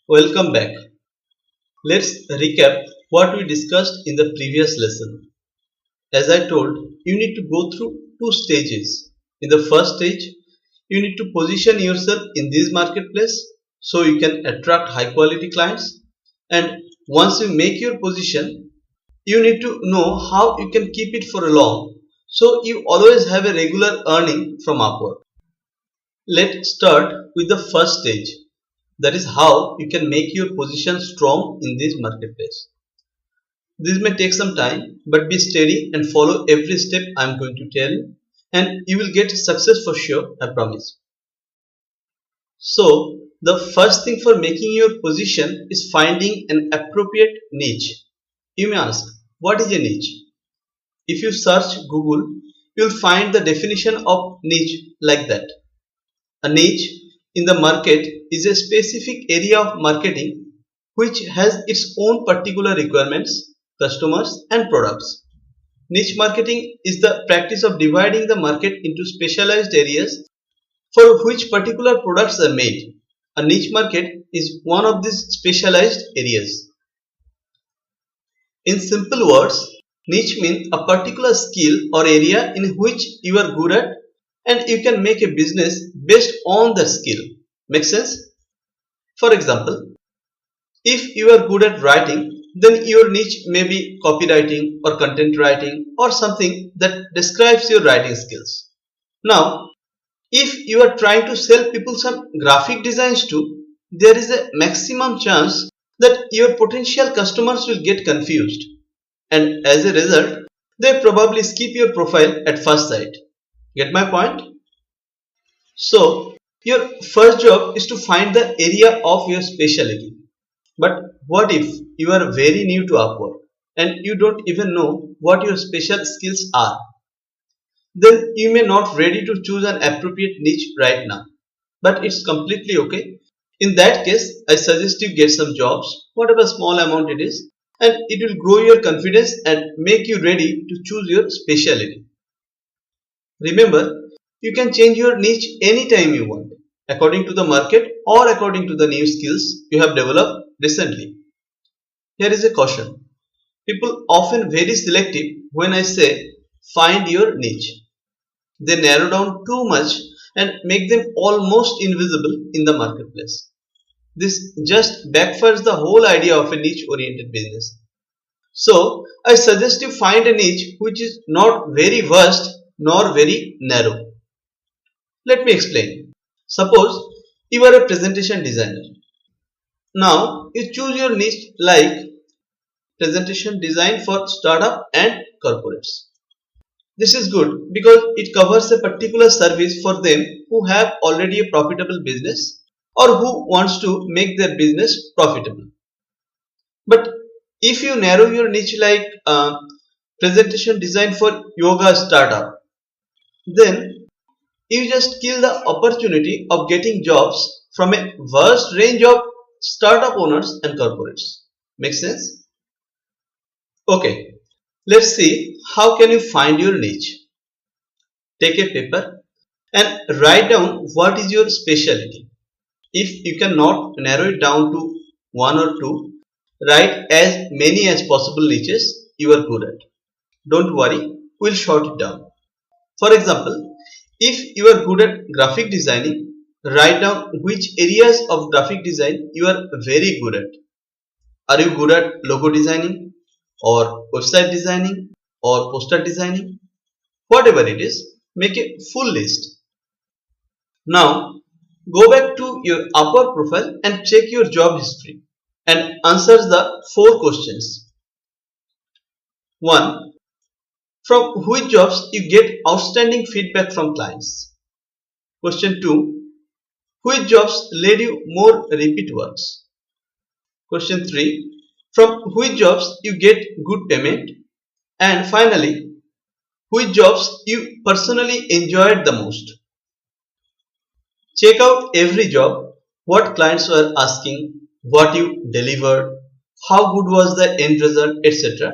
Welcome back. Let's recap what we discussed in the previous lesson. As I told, you need to go through two stages. In the first stage, you need to position yourself in this marketplace so you can attract high quality clients. And once you make your position, you need to know how you can keep it for a long so you always have a regular earning from Upwork. Let's start with the first stage. That is how you can make your position strong in this marketplace. This may take some time, but be steady and follow every step I am going to tell you, and you will get success for sure, I promise. So, the first thing for making your position is finding an appropriate niche. You may ask, what is a niche? If you search Google, you will find the definition of niche like that. A niche in the market is a specific area of marketing which has its own particular requirements, customers, and products. Niche marketing is the practice of dividing the market into specialized areas for which particular products are made. A niche market is one of these specialized areas. In simple words, niche means a particular skill or area in which you are good at and you can make a business based on that skill. Make sense? For example, if you are good at writing, then your niche may be copywriting or content writing or something that describes your writing skills. Now, if you are trying to sell people some graphic designs too, there is a maximum chance that your potential customers will get confused, and as a result, they probably skip your profile at first sight. Get my point? So, your first job is to find the area of your specialty. But what if you are very new to Upwork and you don't even know what your special skills are? Then you may not ready to choose an appropriate niche right now. But it's completely okay. In that case, I suggest you get some jobs, whatever small amount it is, and it will grow your confidence and make you ready to choose your specialty. Remember, you can change your niche anytime you want, according to the market or according to the new skills you have developed recently. Here is a caution. People often very selective when I say find your niche. They narrow down too much and make them almost invisible in the marketplace. This just backfires the whole idea of a niche oriented business. So, I suggest you find a niche which is not very vast nor very narrow. Let me explain. Suppose you are a presentation designer. Now, you choose your niche like presentation design for startup and corporates. This is good because it covers a particular service for them who have already a profitable business or who wants to make their business profitable. But if you narrow your niche like presentation design for yoga startup, then you just kill the opportunity of getting jobs from a vast range of startup owners and corporates. Make sense? Okay, let's see how can you find your niche. Take a paper and write down what is your specialty. If you cannot narrow it down to one or two, write as many as possible niches you are good at. Don't worry, we'll short it down. For example, if you are good at graphic designing, write down which areas of graphic design you are very good at. Are you good at logo designing or website designing or poster designing? Whatever it is, make a full list. Now, go back to your Upwork profile and check your job history and answer the four questions. 1. From which jobs you get outstanding feedback from clients? Question 2. Which jobs led you more repeat works? Question 3. From which jobs you get good payment? And finally, which jobs you personally enjoyed the most? Check out every job, what clients were asking, what you delivered, how good was the end result, etc.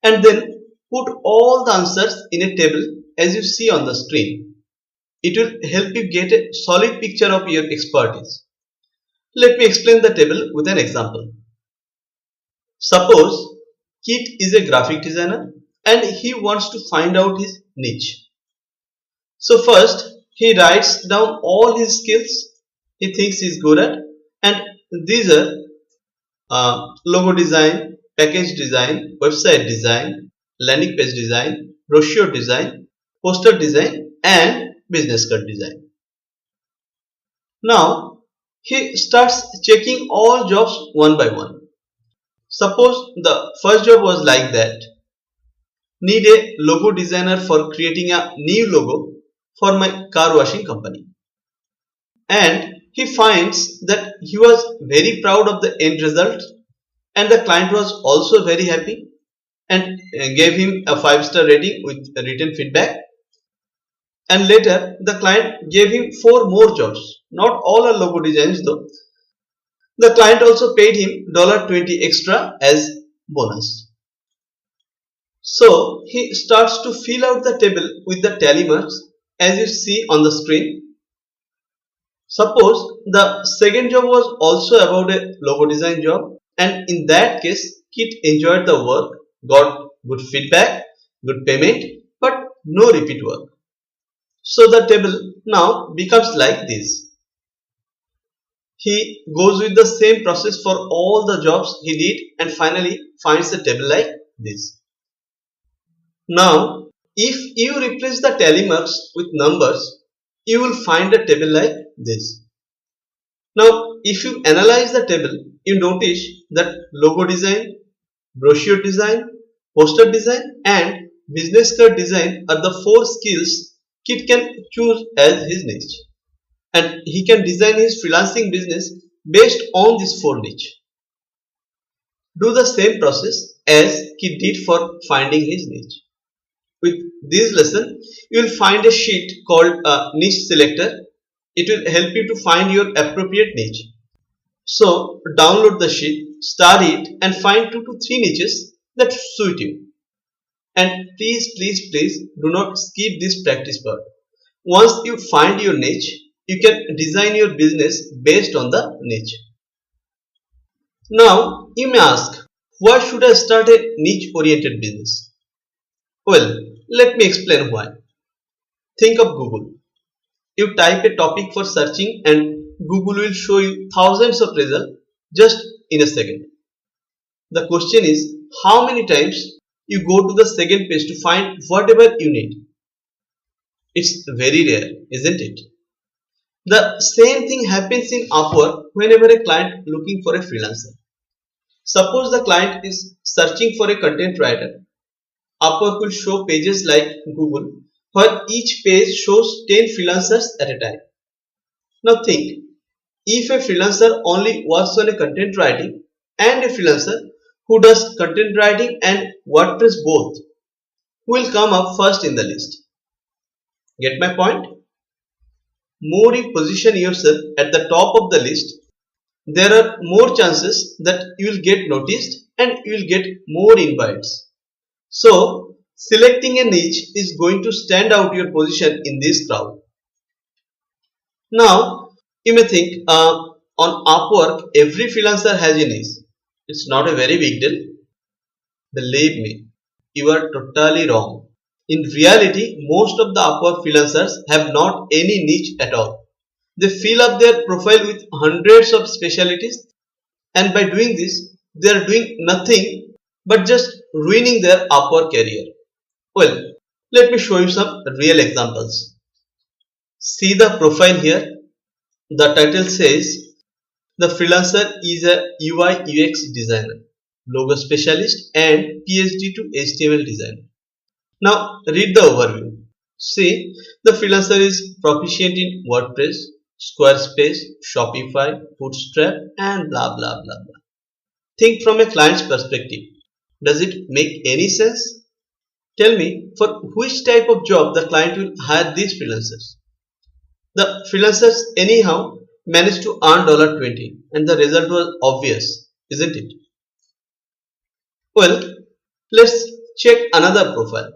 And then put all the answers in a table as you see on the screen. It will help you get a solid picture of your expertise. Let me explain the table with an example. Suppose Kit is a graphic designer and he wants to find out his niche. So first he writes down all his skills he thinks he's good at, and these are logo design, package design, website design, landing page design, brochure design, poster design, and business card design. Now he starts checking all jobs one by one. Suppose the first job was like that. Need a logo designer for creating a new logo for my car washing company. And he finds that he was very proud of the end result, and the client was also very happy and gave him a 5-star rating with written feedback. And later the client gave him 4 more jobs, not all are logo designs though. The client also paid him $20 extra as bonus. So he starts to fill out the table with the tally marks as you see on the screen. Suppose the second job was also about a logo design job, and in that case Kit enjoyed the work, got good feedback, good payment, but no repeat work. So the table now becomes like this. He goes with the same process for all the jobs he did and finally finds the table like this. Now, if you replace the tally marks with numbers, you will find a table like this. Now, if you analyze the table, you notice that logo design, brochure design, poster design, and business card design are the 4 skills Kit can choose as his niche. And he can design his freelancing business based on these 4 niche. Do the same process as Kit did for finding his niche. With this lesson, you will find a sheet called a niche selector. It will help you to find your appropriate niche. So download the sheet, start it, and find 2 to 3 niches that suit you. And please do not skip this practice part. Once you find your niche, you can design your business based on the niche. Now you may ask, why should I start a niche oriented business? Well, let me explain why. Think of Google. You type a topic for searching and Google will show you thousands of results just in a second. The question is, how many times you go to the second page to find whatever you need? It's very rare, isn't it? The same thing happens in Upwork whenever a client looking for a freelancer. Suppose the client is searching for a content writer. Upwork will show pages like Google where each page shows 10 freelancers at a time. Now think, if a freelancer only works on a content writing and a freelancer who does content writing and WordPress both, who will come up first in the list? Get my point? More you position yourself at the top of the list, there are more chances that you will get noticed and you will get more invites. So, selecting a niche is going to stand out your position in this crowd. Now, you may think on Upwork every freelancer has a niche. It's not a very big deal. Believe me, you are totally wrong. In reality, most of the Upwork freelancers have not any niche at all. They fill up their profile with hundreds of specialties, and by doing this, they are doing nothing but just ruining their Upwork career. Well, let me show you some real examples. See the profile here. The title says the freelancer is a UI UX designer, logo specialist, and PhD to HTML designer. Now read the overview. See, the freelancer is proficient in WordPress, Squarespace, Shopify, Bootstrap, and blah blah blah blah. Think from a client's perspective. Does it make any sense? Tell me for which type of job the client will hire these freelancers. The freelancers anyhow managed to earn $20 and the result was obvious, isn't it? Well, let's check another profile.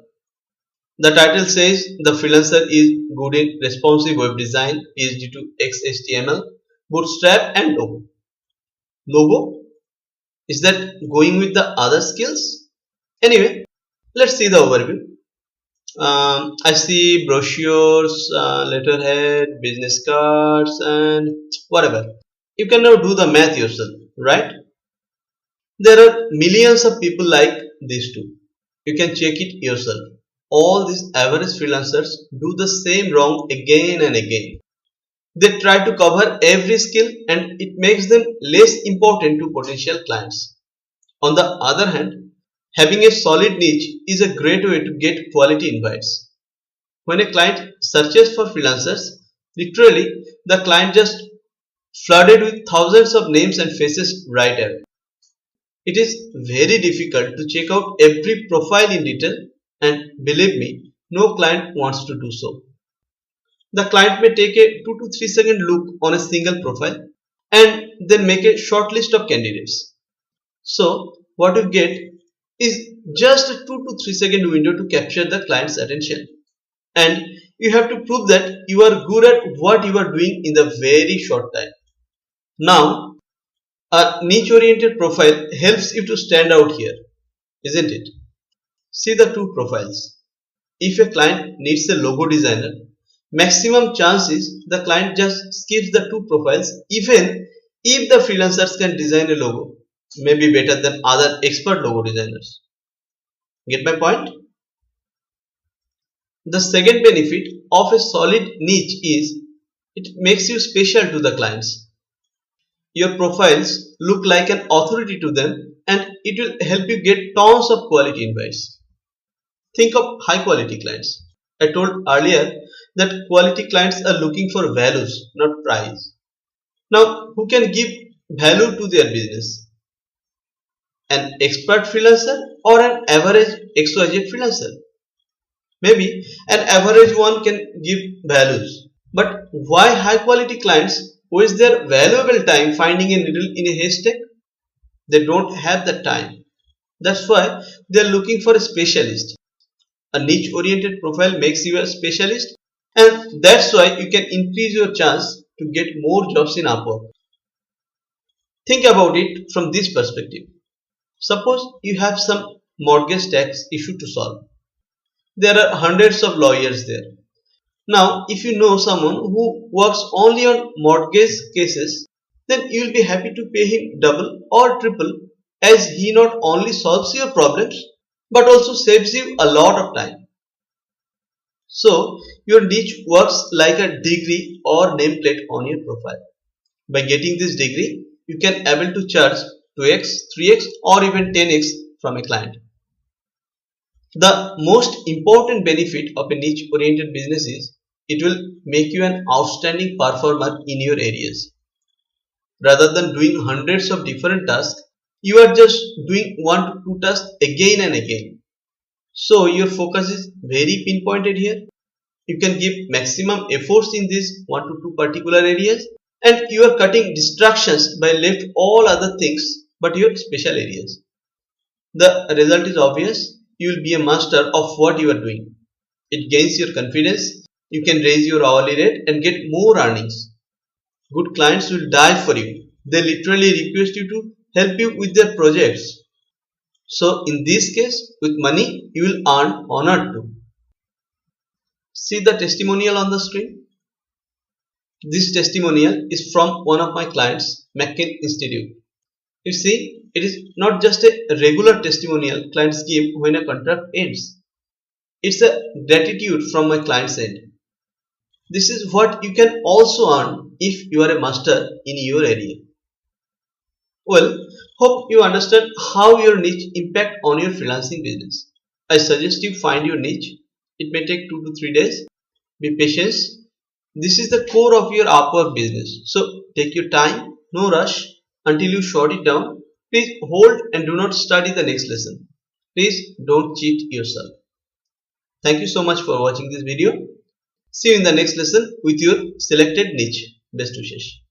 The title says the freelancer is good in responsive web design, PhD to XHTML, bootstrap and logo. Logo? Is that going with the other skills? Anyway, let's see the overview. I see brochures, letterhead, business cards, and whatever. You can now do the math yourself, right? There are millions of people like these two. You can check it yourself. All these average freelancers do the same wrong again and again. They try to cover every skill and it makes them less important to potential clients. On the other hand, having a solid niche is a great way to get quality invites. When a client searches for freelancers, literally the client just flooded with thousands of names and faces right away. It is very difficult to check out every profile in detail, and believe me, no client wants to do so. The client may take a 2 to 3 second look on a single profile and then make a short list of candidates. So what you get is just a 2 to 3 second window to capture the client's attention. And you have to prove that you are good at what you are doing in the very short time. Now, a niche oriented profile helps you to stand out here, isn't it? See the two profiles. If a client needs a logo designer, maximum chance is the client just skips the two profiles even if the freelancers can design a logo, maybe better than other expert logo designers. Get my point? The second benefit of a solid niche is it makes you special to the clients. Your profiles look like an authority to them and it will help you get tons of quality invites. Think of high quality clients. I told earlier that quality clients are looking for values, not price. Now, who can give value to their business? An expert freelancer or an average XYZ freelancer? Maybe an average one can give values. But why high quality clients waste their valuable time finding a needle in a haystack? They don't have the time. That's why they are looking for a specialist. A niche oriented profile makes you a specialist, and that's why you can increase your chance to get more jobs in Upwork. Think about it from this perspective. Suppose you have some mortgage tax issue to solve. There are hundreds of lawyers there. Now, if you know someone who works only on mortgage cases, then you will be happy to pay him double or triple, as he not only solves your problems but also saves you a lot of time. So, your niche works like a degree or nameplate on your profile. By getting this degree, you can able to charge 2x, 3x or even 10x from a client. The most important benefit of a niche oriented business is it will make you an outstanding performer in your areas. Rather than doing hundreds of different tasks, you are just doing 1 to 2 tasks again and again. So your focus is very pinpointed here. You can give maximum efforts in these 1 to 2 particular areas, and you are cutting distractions by left all other things but your special areas. The result is obvious. You will be a master of what you are doing. It gains your confidence. You can raise your hourly rate and get more earnings. Good clients will die for you. They literally request you to help you with their projects. So in this case, with money, you will earn honor too. See the testimonial on the screen. This testimonial is from one of my clients, McKin Institute. You see, it is not just a regular testimonial clients give when a contract ends. It's a gratitude from my client's end. This is what you can also earn if you are a master in your area. Well, hope you understand how your niche impact on your freelancing business. I suggest you find your niche. It may take 2 to 3 days. Be patient. This is the core of your Upwork business. So take your time, no rush until you short it down. Please hold and do not study the next lesson. Please don't cheat yourself. Thank you so much for watching this video. See you in the next lesson with your selected niche. Best wishes.